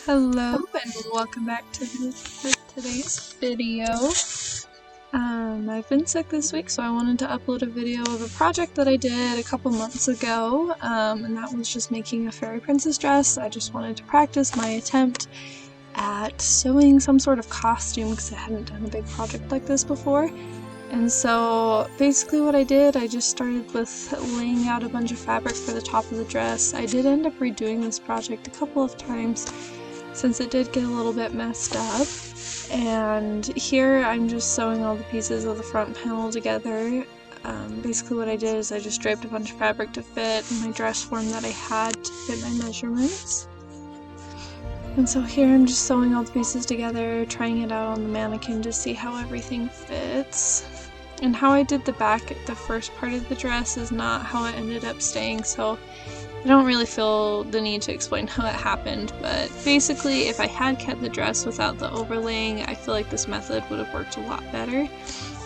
Hello and welcome back to today's video. I've been sick this week, so I wanted to upload a video of a project that I did a couple months ago, and that was just making a fairy princess dress. I just wanted to practice my attempt at sewing some sort of costume because I hadn't done a big project like this before. And so basically what I did, I just started with laying out a bunch of fabric for the top of the dress. I did end up redoing this project a couple of times since it did get a little bit messed up. And here I'm just sewing all the pieces of the front panel together. Basically what I did is I just draped a bunch of fabric to fit my dress form that I had to fit my measurements. And so here I'm just sewing all the pieces together, trying it out on the mannequin to see how everything fits. And how I did the back, the first part of the dress, is not how it ended up staying, so I don't really feel the need to explain how it happened, but basically if I had kept the dress without the overlaying, I feel like this method would have worked a lot better.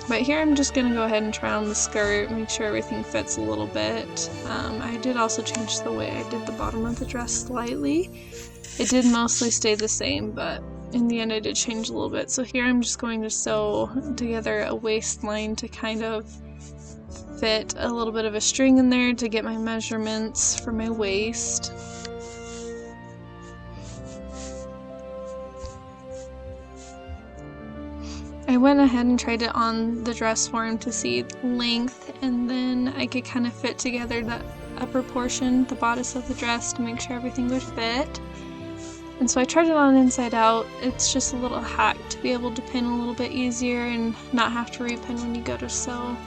But here I'm just going to go ahead and try on the skirt, make sure everything fits a little bit. I did also change the way I did the bottom of the dress slightly. It did mostly stay the same, but in the end I did change a little bit. So here I'm just going to sew together a waistline to kind of fit a little bit of a string in there to get my measurements for my waist. I went ahead and tried it on the dress form to see length, and then I could kind of fit together the upper portion, the bodice of the dress, to make sure everything would fit. And so I tried it on inside out. It's just a little hack to be able to pin a little bit easier and not have to repin when you go to sew.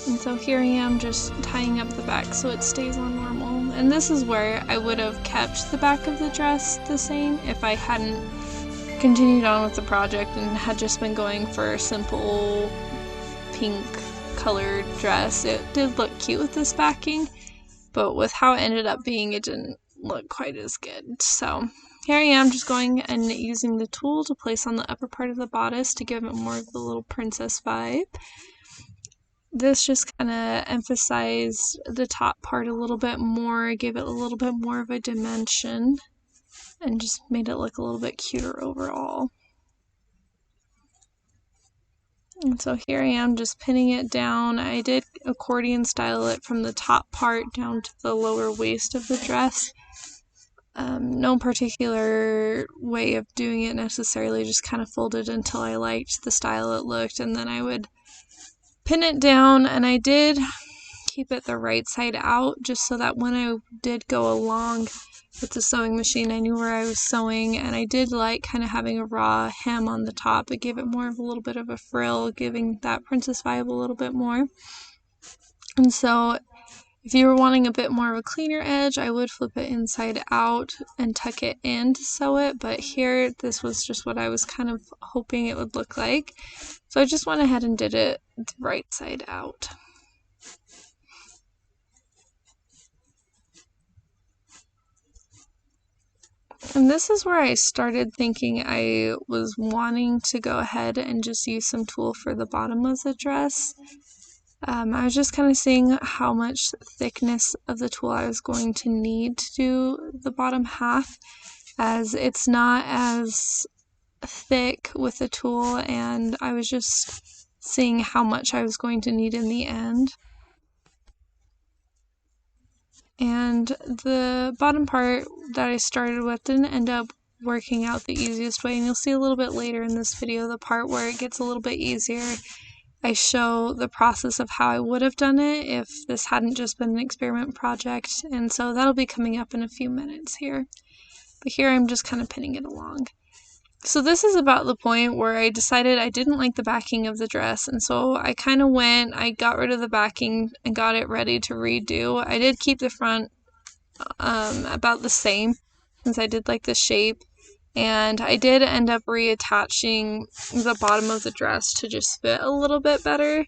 And so here I am just tying up the back so it stays on normal. And this is where I would have kept the back of the dress the same if I hadn't continued on with the project and had just been going for a simple pink colored dress. It did look cute with this backing, but with how it ended up being, it didn't look quite as good. So here I am just going and using the tool to place on the upper part of the bodice to give it more of the little princess vibe. This just kind of emphasized the top part a little bit more, gave it a little bit more of a dimension, and just made it look a little bit cuter overall. And so here I am just pinning it down. I did accordion style it from the top part down to the lower waist of the dress. No particular way of doing it necessarily, just kind of folded until I liked the style it looked, and then I would pin it down. And I did keep it the right side out just so that when I did go along with the sewing machine I knew where I was sewing, and I did like kind of having a raw hem on the top. It gave it more of a little bit of a frill, giving that princess vibe a little bit more. And so if you were wanting a bit more of a cleaner edge, I would flip it inside out and tuck it in to sew it, but here this was just what I was kind of hoping it would look like. So I just went ahead and did it the right side out. And this is where I started thinking I was wanting to go ahead and just use some tulle for the bottom of the dress. I was just kind of seeing how much thickness of the tulle I was going to need to do the bottom half, as it's not as thick with the tulle, and I was just seeing how much I was going to need in the end. And the bottom part that I started with didn't end up working out the easiest way, and you'll see a little bit later in this video the part where it gets a little bit easier. I show the process of how I would have done it if this hadn't just been an experiment project, and so that'll be coming up in a few minutes here. But here I'm just kind of pinning it along. So this is about the point where I decided I didn't like the backing of the dress, and so I kind of I got rid of the backing and got it ready to redo. I did keep the front about the same since I did like the shape, and I did end up reattaching the bottom of the dress to just fit a little bit better.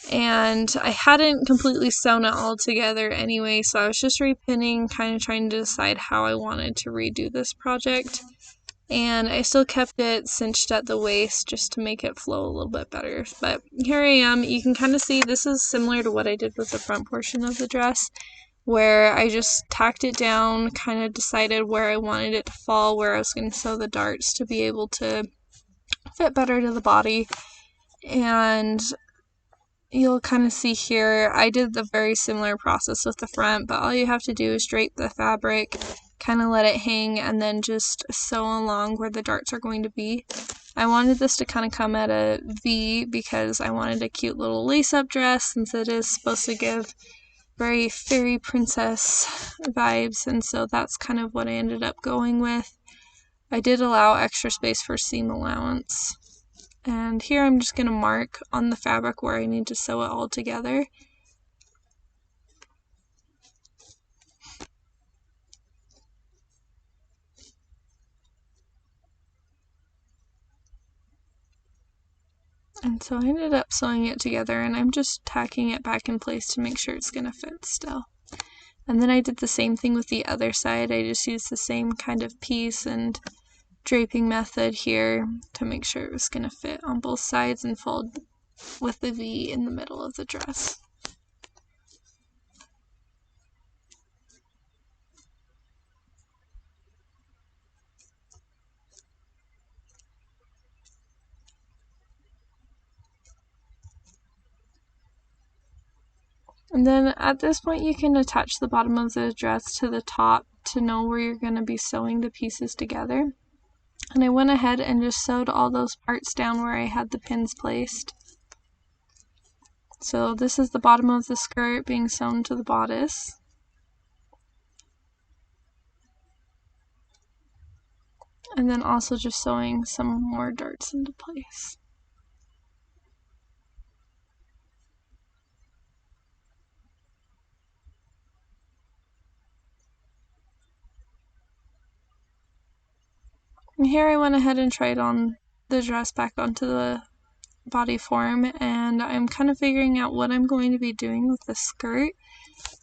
And I hadn't completely sewn it all together anyway, so I was just repinning, kind of trying to decide how I wanted to redo this project. And I still kept it cinched at the waist just to make it flow a little bit better. But here I am. You can kind of see this is similar to what I did with the front portion of the dress, where I just tacked it down, kind of decided where I wanted it to fall, where I was going to sew the darts to be able to fit better to the body. And you'll kind of see here, I did the very similar process with the front, but all you have to do is drape the fabric, kind of let it hang, and then just sew along where the darts are going to be. I wanted this to kind of come at a V because I wanted a cute little lace-up dress, since it is supposed to give very fairy princess vibes, and so that's kind of what I ended up going with. I did allow extra space for seam allowance. And here I'm just going to mark on the fabric where I need to sew it all together. And so I ended up sewing it together, and I'm just tacking it back in place to make sure it's going to fit still. And then I did the same thing with the other side. I just used the same kind of piece and draping method here to make sure it was going to fit on both sides and fold with the V in the middle of the dress. And then at this point you can attach the bottom of the dress to the top to know where you're going to be sewing the pieces together. And I went ahead and just sewed all those parts down where I had the pins placed. So this is the bottom of the skirt being sewn to the bodice. And then also just sewing some more darts into place. And here I went ahead and tried on the dress back onto the body form, and I'm kind of figuring out what I'm going to be doing with the skirt.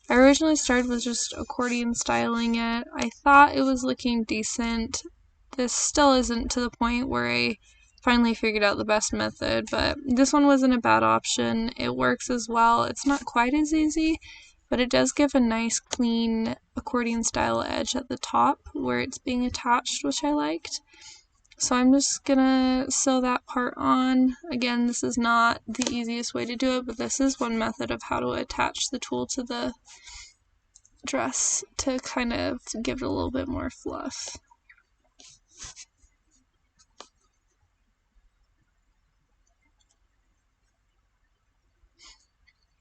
I originally started with just accordion styling it. I thought it was looking decent. This still isn't to the point where I finally figured out the best method, but this one wasn't a bad option. It works as well. It's not quite as easy, but it does give a nice clean accordion style edge at the top where it's being attached, which I liked. So I'm just gonna sew that part on. Again, this is not the easiest way to do it, but this is one method of how to attach the tulle to the dress to kind of give it a little bit more fluff.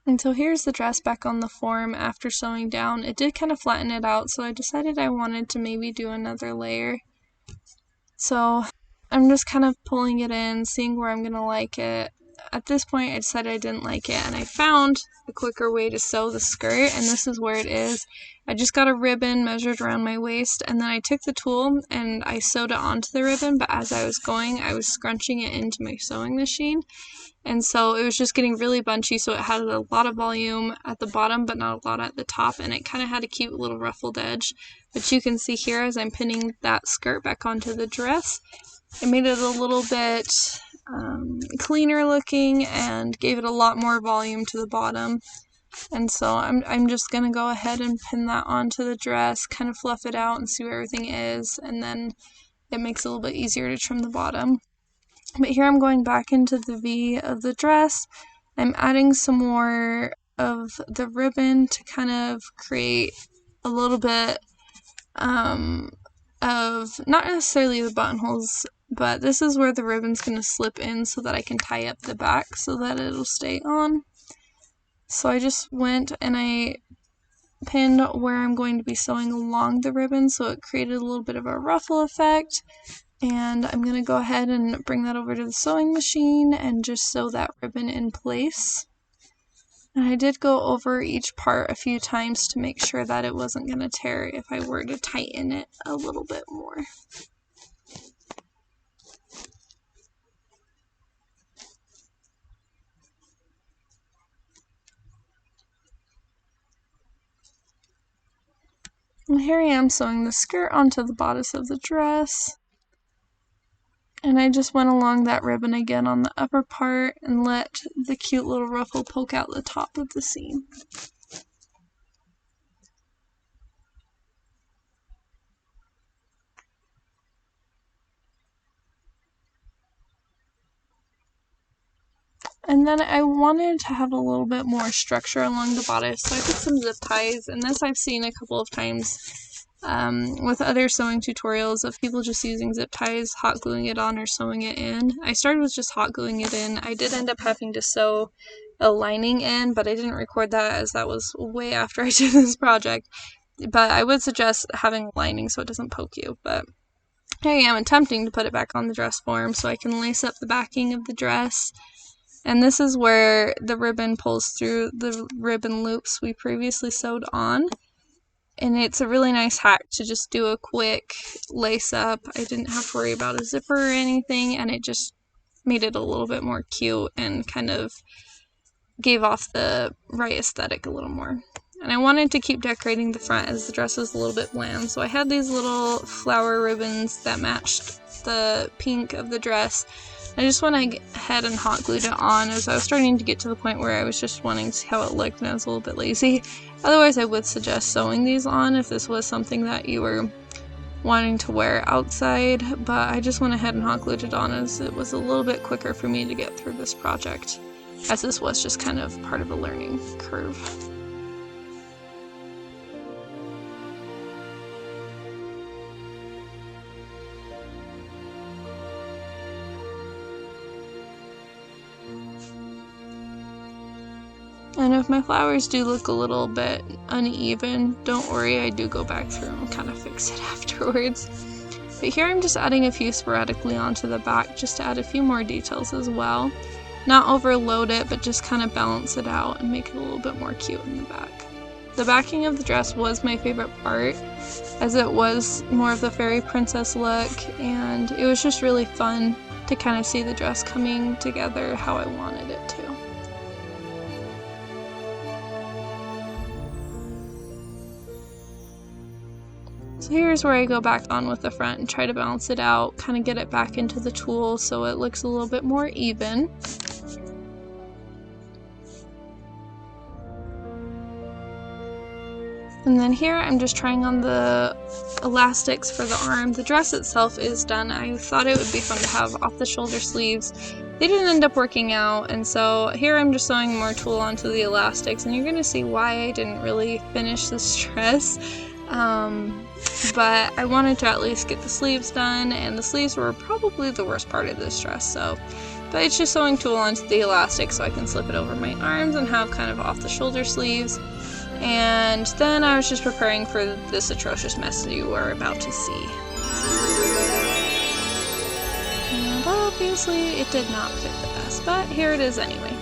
And so here's the dress back on the form after sewing down. It did kind of flatten it out, so I decided I wanted to maybe do another layer. So I'm just kind of pulling it in, seeing where I'm going to like it. At this point I decided I didn't like it, and I found a quicker way to sew the skirt, and this is where it is. I just got a ribbon measured around my waist, and then I took the tulle and I sewed it onto the ribbon, but as I was going I was scrunching it into my sewing machine. And so it was just getting really bunchy, so it had a lot of volume at the bottom but not a lot at the top, and it kind of had a cute little ruffled edge. But you can see here as I'm pinning that skirt back onto the dress, it made it a little bit cleaner looking and gave it a lot more volume to the bottom. And so I'm just going to go ahead and pin that onto the dress, kind of fluff it out and see where everything is, and then it makes it a little bit easier to trim the bottom. But here I'm going back into the V of the dress. I'm adding some more of the ribbon to kind of create a little bit of, not necessarily the buttonholes, but this is where the ribbon's going to slip in so that I can tie up the back so that it'll stay on. So I just went and I pinned where I'm going to be sewing along the ribbon, so it created a little bit of a ruffle effect. And I'm going to go ahead and bring that over to the sewing machine and just sew that ribbon in place. And I did go over each part a few times to make sure that it wasn't going to tear if I were to tighten it a little bit more. And here I am sewing the skirt onto the bodice of the dress. And I just went along that ribbon again on the upper part and let the cute little ruffle poke out the top of the seam. And then I wanted to have a little bit more structure along the bodice, so I put some zip ties, and this I've seen a couple of times with other sewing tutorials of people just using zip ties, hot gluing it on, or sewing it in. I started with just hot gluing it in. I did end up having to sew a lining in, but I didn't record that as that was way after I did this project. But I would suggest having a lining so it doesn't poke you. But here I am attempting to put it back on the dress form so I can lace up the backing of the dress. And this is where the ribbon pulls through the ribbon loops we previously sewed on. And it's a really nice hack to just do a quick lace up. I didn't have to worry about a zipper or anything, and it just made it a little bit more cute and kind of gave off the right aesthetic a little more. And I wanted to keep decorating the front as the dress was a little bit bland, so I had these little flower ribbons that matched the pink of the dress. I just went ahead and hot glued it on as I was starting to get to the point where I was just wanting to see how it looked and I was a little bit lazy. Otherwise, I would suggest sewing these on if this was something that you were wanting to wear outside, but I just went ahead and hot glued it on as it was a little bit quicker for me to get through this project, as this was just kind of part of a learning curve. And if my flowers do look a little bit uneven, don't worry, I do go back through and kind of fix it afterwards. But here I'm just adding a few sporadically onto the back just to add a few more details as well. Not overload it, but just kind of balance it out and make it a little bit more cute in the back. The backing of the dress was my favorite part, as it was more of the fairy princess look, and it was just really fun to kind of see the dress coming together how I wanted it to. So here's where I go back on with the front and try to balance it out, kind of get it back into the tulle so it looks a little bit more even. And then here I'm just trying on the elastics for the arm. The dress itself is done. I thought it would be fun to have off the shoulder sleeves. They didn't end up working out, and so here I'm just sewing more tulle onto the elastics, and you're going to see why I didn't really finish this dress. But I wanted to at least get the sleeves done, and the sleeves were probably the worst part of this dress, but it's just sewing tulle onto the elastic so I can slip it over my arms and have kind of off the shoulder sleeves. And then I was just preparing for this atrocious mess you are about to see. And obviously it did not fit the best, but here it is anyway.